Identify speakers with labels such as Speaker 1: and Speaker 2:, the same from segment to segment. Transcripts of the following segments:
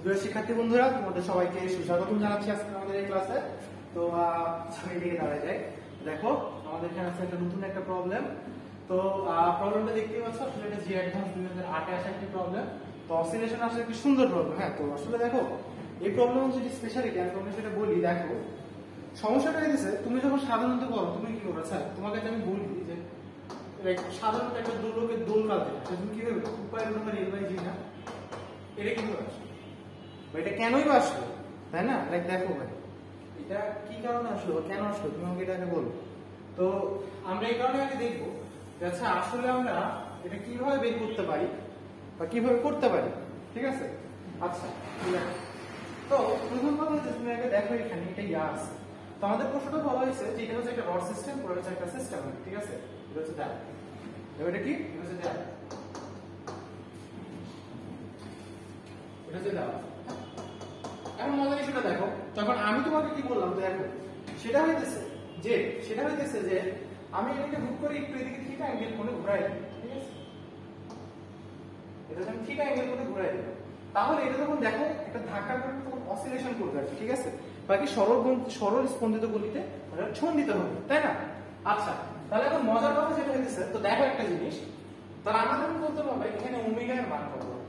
Speaker 1: সুপ্রিয় শিক্ষার্থী বন্ধুরা, তোমাদের সবাইকে সুস্বাগতম জানাচ্ছি আজকে আমাদের এই ক্লাসে। তো আমি দিকে দাঁড়ায় যাই। দেখো আমাদের এখানে আছে একটা নতুন একটা প্রবলেম। তো প্রবলেমটা দেখতেই পাচ্ছ, আসলে এটা জি অ্যাডভান্স 2008 এ আসা একটা প্রবলেম। তো অসিলেশন আসলে একটি সুন্দর প্রবলেম। হ্যাঁ, তো আসলে দেখো এই প্রবলেম হচ্ছে স্পেশালিটি, আমি তোমাকে সেটা বলি। দেখো সমস্যাটা হয়েছে, তুমি যখন সাধারণত করো তুমি কি করো? আচ্ছা তোমাকে আমি বলি যে সাধারণত একটা দোলকের দোল কাটে, তুমি কি করবে? উপায় নম্বর এল বাই জি না, এটা কিভাবে আসলো? এটা কেনই বা আসলো, তাই না? লাইক দেখো ভাই, এটা কি কারণে আসলো, কেন আসলো, তুমি আমাকে এটাকে বলো। তো আমরা এই কারণে আগে দেখবো যে আচ্ছা আসলে আমরা এটা কিভাবে বের করতে পারি বা কিভাবে করতে পারি, ঠিক আছে? আচ্ছা ঠিক আছে। তো প্রথম কথা হচ্ছে তুমি আগে দেখো এখানে এটা ইয়া আছে। তো আমাদের প্রশ্নটা বলা হয়েছে যে এটা হচ্ছে একটা রড সিস্টেম, পরে হচ্ছে একটা সিস্টেম, ঠিক আছে? এটা হচ্ছে ডায়াল। এটা কি? এটা হচ্ছে ডায়াল। এটা হচ্ছে ডায়াল। এখন মজার বিষয়টা দেখো, যখন আমি তোমাকে কি বললাম দেখো সেটা হইতেছে যে আমি এটাকে হুক করে একটু এদিকে থিটা অ্যাঙ্গেল করে ঘুরাই দিই, ঠিক আছে? এটা যখন থিটা অ্যাঙ্গেল করে ঘুরাই দিই, তাহলে এটা যখন দেখো একটা ধাক্কা করে তখন অসিলেশন করবে আর কি, ঠিক আছে? বাকি সরল স্পন্দিত গতিতে ছন্দিত হবে, তাই না? আচ্ছা তাহলে এখন মজার কথা যেটা হইতেছে, তো দেখো একটা জিনিস, তাহলে আমাদের বলতে হবে এখানে ওমেগা এর মান কত হবে,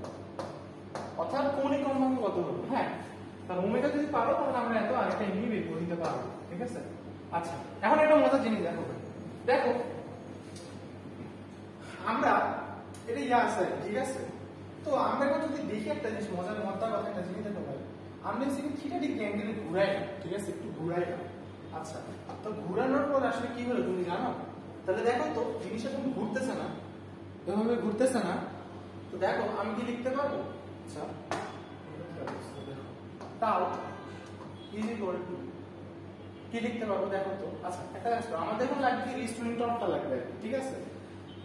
Speaker 1: অর্থাৎ কৌণিক কম্পাঙ্ক কত হবে। হ্যাঁ, তার ওমেগা যদি পারো তাহলে আমরা এত আরেকটা এমনি বের করে দিতে পারবো, ঠিক আছে? আচ্ছা এখন একটা মজার জিনিস দেখো, দেখো আমরা এটা ইয়া আছে, ঠিক আছে? তো আমরা এখন যদি দেখি একটা জিনিস, মজার কথা একটা জিনিস দেখো ভাই, আমরা যদি থিটা ডিগ্রি অ্যাঙ্গেলে ঘুরাই, ঠিক আছে? একটু ঘুরাই। আচ্ছা তো ঘুরানোর পর আসলে কি হলো তুমি জানো? তাহলে দেখো তো জিনিসটা তুমি ঘুরতেছে না, এভাবে ঘুরতেছে না। তো দেখো আমি কি লিখতে পারবো? আচ্ছা তাও ইজ ইকুয়াল টু কি লিখতে পারবো দেখো তো। আচ্ছা একটা আসলে আমাদের এখন লাগবে রিস্টোরিং টর্কটা লাগবে, ঠিক আছে?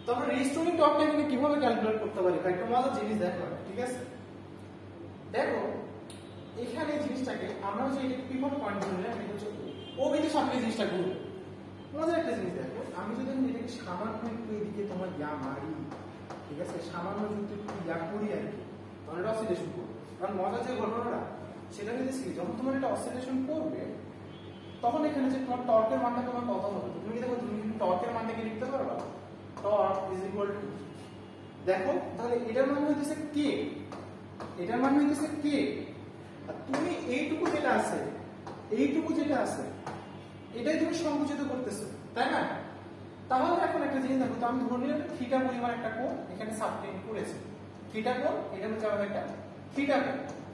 Speaker 1: তো আমরা রিস্টোরিং টর্কটা এখানে কিভাবে ক্যালকুলেট করতে পারি? একটা মজার জিনিস দেখো, ঠিক আছে? দেখো এখানে জিনিসটাকে আমরা যে এটা পিভট পয়েন্ট ধরে আমি হচ্ছে ও বিন্দু সামনে জিনিসটা ঘুরবে। মজার একটা জিনিস দেখো, আমি যদি এটাকে সামান্য একটু এদিকে তোমার ইয়া মারি, ঠিক আছে? সামান্য যদি একটু ইয়া করি আর কি, তাহলে এটা অসিলেশন করবে। কারণ মজার যে ঘটনাটা সেটা হচ্ছে যখন তোমার এটা অসিলেশন করবে তখন এখানে যে তোমার টর্কের মানটা তোমার কত হবে, তুমি দেখো তুমি টর্কের মানটাকে লিখতে পারবা, টর্ক ইজ ইকুয়াল টু, দেখো তাহলে এটার মান হচ্ছে কে, এটার মান হচ্ছে কে, আর তুমি এইটুকু যেটা আছে এটাই তুমি সংকুচিত করতেছো, তাই না? তাহলে এখন একটা জিনিস দেখো, তো আমি ধরে নিলাম থিটা পরিমাণ একটা কোণ এখানে সাবটেন্ড করেছে, থিটা কোণ, এটা হচ্ছে আমাদের একটা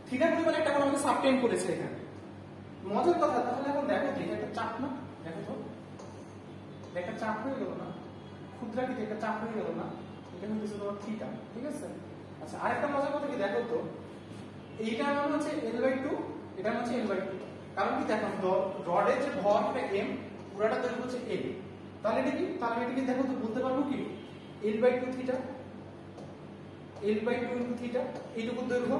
Speaker 1: থিটা পরিমাণ একটা কোণ আমাকে সাবটেন্ড করেছে এখানে। মজার কথা, তাহলে এখন দেখো যে একটা চাপ না, দেখো তো একটা চাপ হয়ে গেল না, ক্ষুদ্রাকৃতি একটা চাপ হয়ে গেল না, এটা হচ্ছে তোমার থিটা, ঠিক আছে? আচ্ছা আরেকটা মজার কথা কি দেখো তো, এইটা আমার হচ্ছে L/2, এটা হচ্ছে L/2, কারণ কি দেখো রডের যে ভর এটা m, পুরাটা দৈর্ঘ্য হচ্ছে l, তাহলে এটা কি, তাহলে এটা কি দেখো তো বলতে পারবো কি L/2 theta, L/2 into theta, এইটুকু দৈর্ঘ্য।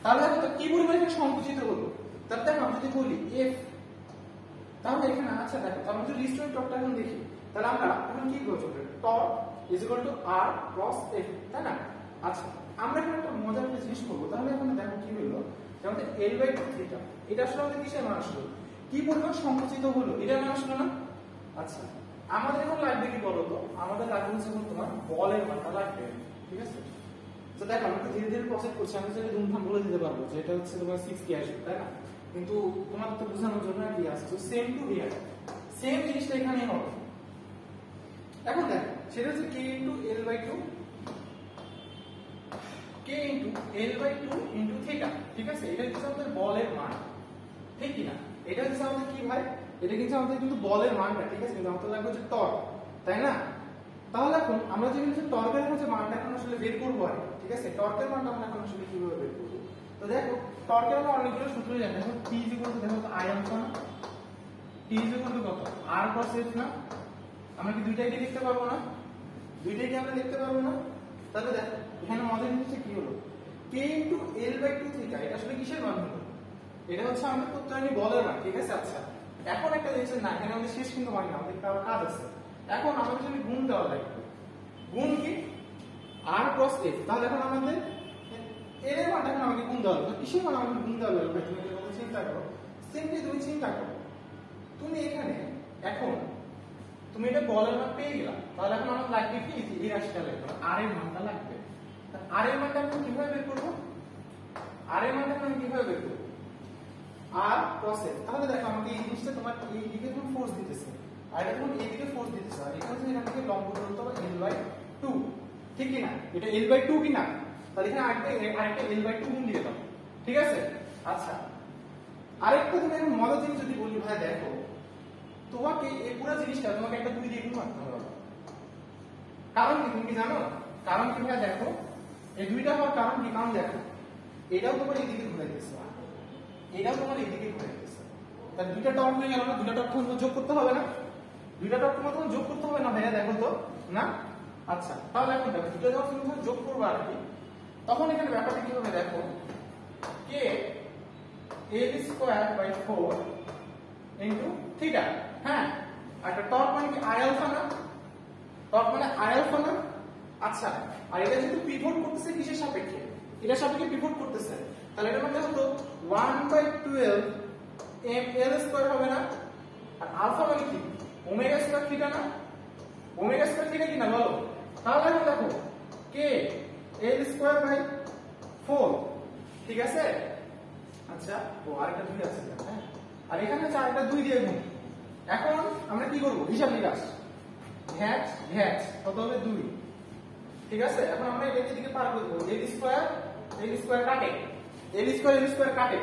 Speaker 1: তাহলে দেখো তো কি পরিমাণ এটা সংকুচিত হলো। তাহলে দেখো আমি যদি বলি f, তাহলে এখানে আচ্ছা দেখো আমরা যদি রিস্টোরিং টর্কটা এখন দেখি, তাহলে আমরা এখন কি করব? Torque is equal two r cross f, তাই না? আচ্ছা আমরা এখন একটা মজার একটা জিনিস করব, তাহলে এখন দেখো কি হলো, যেমন L/2 থিটা, এটা আসলে আমাদের কিসের মান আসলো, কি পরিমাণ সংকুচিত হলো, এটা মান আসলো না? আচ্ছা আমাদের এখন লাগবে কি বলো তো, আমাদের লাগবে হচ্ছে তোমার বলের মানটা লাগবে, ঠিক আছে? তো দেখো আমি ধীরে ধীরে প্রসেস করছি, আমি যদি ধুমধাম বলে দিতে পারবো যে এটা হচ্ছে তোমার 6 কে আসবে, তাই না? কিন্তু তোমার তো বোঝানোর জন্য কি আছে, তো সেম টু হিয়ার সেম জিনিসটা এখানে হবে। এখন দেখো সেটা হচ্ছে k into L/2 into theta, ঠিক আছে? এটা হচ্ছে আমাদের বলের মান, ঠিক কি না? এটা হচ্ছে আমাদের কি ভাই, এটা কিন্তু আমাদের কিন্তু বলের মানটা, ঠিক আছে? কিন্তু আমাদের লাগবে হচ্ছে টর্ক, তাই না? তাহলে এখন আমরা যে হচ্ছে টর্কের হচ্ছে মানটা এখন আসলে বের করবো আর, ঠিক আছে? টর্কের মানটা আমরা এখন আসলে কিভাবে বের করবো? তো দেখো টর্কের আমরা অনেকগুলো সূত্র জানি, দেখো T ইজ ইকুয়াল টু, দেখো I আলফা না, T ইজ ইকুয়াল টু কত, R cos F না, আমরা কি দুইটাই লিখতে পারবো না? দুইটাই কি আমরা লিখতে পারবো না? তাহলে দেখো এখানে মজার জিনিসটা কি হলো, k ইনটু L/2 থিটা, এটা আসলে কিসের মান হলো? এটা হচ্ছে আমাদের প্রত্যয়নী বলের মান, ঠিক আছে? আচ্ছা এখন একটা জিনিস না, এখানে আমাদের শেষ কিন্তু হয় না, আমাদের আবার কাজ আছে। এখন আমাদের যদি গুণ দেওয়া লাগবে, গুণ কি r ক্রস f, তাহলে এখন আমাদের এর এর মানটা এখন আমাকে গুণ দেওয়া হলো, কিসের মান আমাকে গুণ দেওয়া হলো? তুমি যদি চিন্তা করো, সিম্পলি তুমি চিন্তা করো, তুমি এখানে এখন তুমি এটা বলের মান পেয়ে গেলা, তাহলে এখন আমার লাগবে কি এই রাশিটা লাগবে, আর এর মানটা লাগবে। আর এর মানটা আমি কিভাবে বের করব? আর এর মানটা আমি কিভাবে বের করব? আর প্রসেস, তাহলে দেখো আমাকে এই জিনিসটা তোমার এই দিকে কোন ফোর্স দিতেছে, আর এটা কোন এই দিকে ফোর্স দিতেছে, আর এখানে যদি এখান থেকে লম্ব দূরত্ব হবে l/2, ঠিক কি না? এটা l/2 কি না? তাহলে এখানে আরেকটা l/2 গুণ দিয়ে দাও, ঠিক আছে? আচ্ছা, আরেকটা তুমি এখন মজার জিনিস যদি বলি ভাই, দেখো তোমাকে এই পুরো জিনিসটা তোমাকে একটা 2 দিয়ে গুণ করতে হবে। কারণ কি তুমি কি জানো? কারণ কি ভাই, দেখো এই দুইটা হওয়ার কারণ কি? কারণ দেখো এটাও তোমার এইদিকে ঘুরে গেছে, এটাও তোমার এইদিকে ঘুরে গেছে, তাহলে দুইটা টর্ক হয়ে গেল না? দুইটা টর্ক তোমার যোগ করতে হবে না? দুইটা টর্ক তোমার যোগ করতে হবে না ভাইয়া, দেখো তো না? আচ্ছা, তাহলে এখন দেখো দুইটা যখন তুমি যোগ করবে আর কি, তখন এখানে ব্যাপারটা কি হবে দেখো, কে l²/4 ইনটু থিটা। হ্যাঁ, আর একটা টর্ক মানে কি আই আলফা না? টর্ক মানে আই আলফা না? আচ্ছা, আর এটা যেহেতু পিভট করতেছে কিসের সাপেক্ষে? এটা সাপেক্ষে পিভট করতেছে, তাহলে এটা মানে হলো 1/12 ml² হবে না? আর আলফা মানে কি ওমেগা² থিটা না? ওমেগা² থিটা কি না বলো? তাহলে এখন দেখো কে l²/4, ঠিক আছে? আচ্ছা, ও আরেকটা 2 আছে, হ্যাঁ, আর এখানে হচ্ছে আরেকটা 2 দিয়ে গুণ। এখন আমরা কি করব? হিসাব নিকাশ, ভ্যাট কত হবে? 2, ঠিক আছে? এখন আমরা এটাকে দিকে পার করব, l² কাটে, l² কাটে।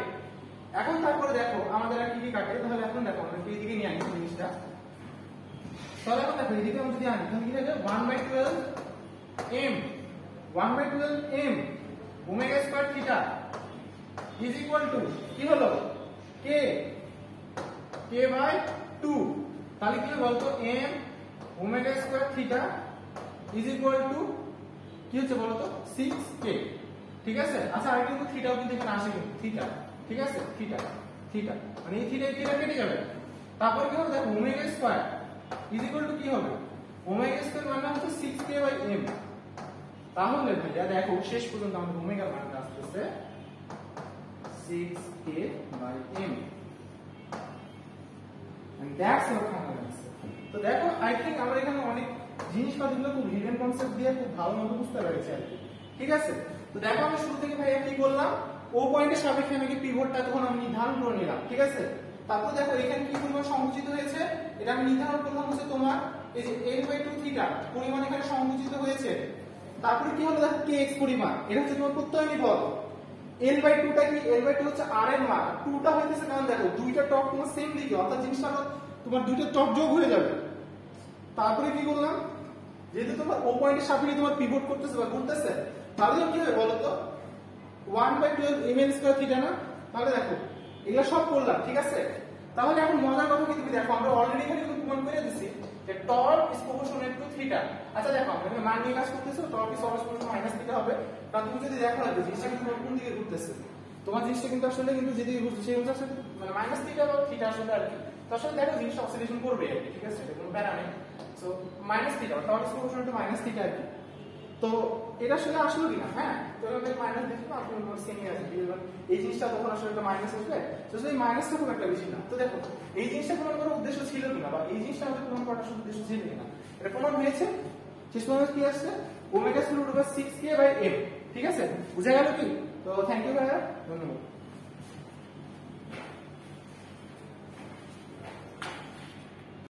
Speaker 1: এখন তারপরে দেখো আমাদের আর কি কি কাটে, তাহলে এখন দেখো আমরা এই দিকে নিয়ে আনি জিনিসটা, তাহলে এখন দেখো এইদিকে আমরা যদি আনি তাহলে কি হবে? 1/12 m, 1/12 m ওমেগা² থিটা ইজ ইকুয়াল টু কি হলো? k/2, তাহলে কি হবে বলতো? m ওমেগা² থিটা ইজ ইকুয়াল টু কি হচ্ছে বলতো? 6k, ঠিক আছে? আচ্ছা, আর কিন্তু থিটাও কিন্তু এখানে আসে, কিন্তু থিটা, ঠিক আছে? থিটা মানে এই থিটা কেটে যাবে, তারপর কি হবে দেখো ওমেগা² ইজ ইকুয়াল টু কি হবে? ওমেগা² মানে হচ্ছে 6k/m। তাহলে ভাইয়া দেখো শেষ পর্যন্ত আমাদের ওমেগা মানটা আসছে 6k/m, and that's our final answer. তো দেখো আই থিংক আমরা এখানে অনেক জিনিসপত্রগুলো খুব হিডেন কনসেপ্ট দিয়ে খুব ভালো মতো বুঝতে পেরেছি আর কি, ঠিক আছে? তো দেখো আমি শুরু থেকে ভাইয়া কি করলাম, ও পয়েন্টের সাপেক্ষে আমি পিভটটা তখন আমি নির্ধারণ করে নিলাম, ঠিক আছে? তারপর দেখো এখানে কি পরিমাণ সংকুচিত হয়েছে এটা আমি নির্ধারণ করলাম হচ্ছে তোমার এই যে l/2 থিটা পরিমাণ এখানে সংকুচিত হয়েছে। তারপরে কি হলো দেখো kx পরিমাণ, এটা হচ্ছে তোমার প্রত্যয়নী বল। l/2 টা কি? l/2 হচ্ছে r এর মান, 2 টা হইতেছে কারণ দেখো দুইটা টর্ক তোমার সেম দিকে, অর্থাৎ জিনিসটা তোমার দুইটা টর্ক যোগ হয়ে যাবে। তারপরে কি করলাম, যেহেতু তোমার ও পয়েন্টের সাপেক্ষে তোমার পিভট করতেছে বা ঘুরতেছে, তাহলে কি হবে বলো তো? 1/12 ml² থিটা না? তাহলে দেখো এগুলা সব করলাম, ঠিক আছে? তাহলে এখন মজার কথা কি, তুমি দেখো আমরা অলরেডি এখানে কিন্তু প্রমাণ করে দিছি যে torque is proportional to theta. আচ্ছা দেখো আমরা এখানে মান নিয়ে কাজ করতেছো, torque is always proportional - theta হবে, কারণ তুমি যদি দেখো যে জিনিসটা কিন্তু কোন দিকে ঘুরতেছে, তোমার জিনিসটা কিন্তু আসলে কিন্তু যেদিকে ঘুরছে সেই অনুসারে মানে -থিটা বা থিটা আসলে আর কি, তো আসলে দেখো জিনিসটা অসিলেশন করবে আর কি, ঠিক আছে? এটা কোনো প্যারা নেই। সো -থিটা, টর্ক ইজ প্রপোর্শনাল টু -থিটা আর কি। তো এটা আসলে আসলো কিনা, হ্যাঁ, তো আমরা মাইনাস দেখবো, আপনি সেমই আছে, এই জিনিসটা তখন আসলে একটা মাইনাস আসবে, তো সেই মাইনাসটা খুব একটা বেশি না। তো দেখো এই জিনিসটা প্রমাণ করার উদ্দেশ্য ছিল কিনা, বা এই জিনিসটা আমাদের প্রমাণ করার উদ্দেশ্য ছিল কিনা, এটা প্রমাণ হয়েছে। শেষ পর্যন্ত কি আসছে? ওমেগা √6k/m, ঠিক আছে? বুঝা গেল কি? তো থ্যাংক ইউ ভাইয়া, ধন্যবাদ।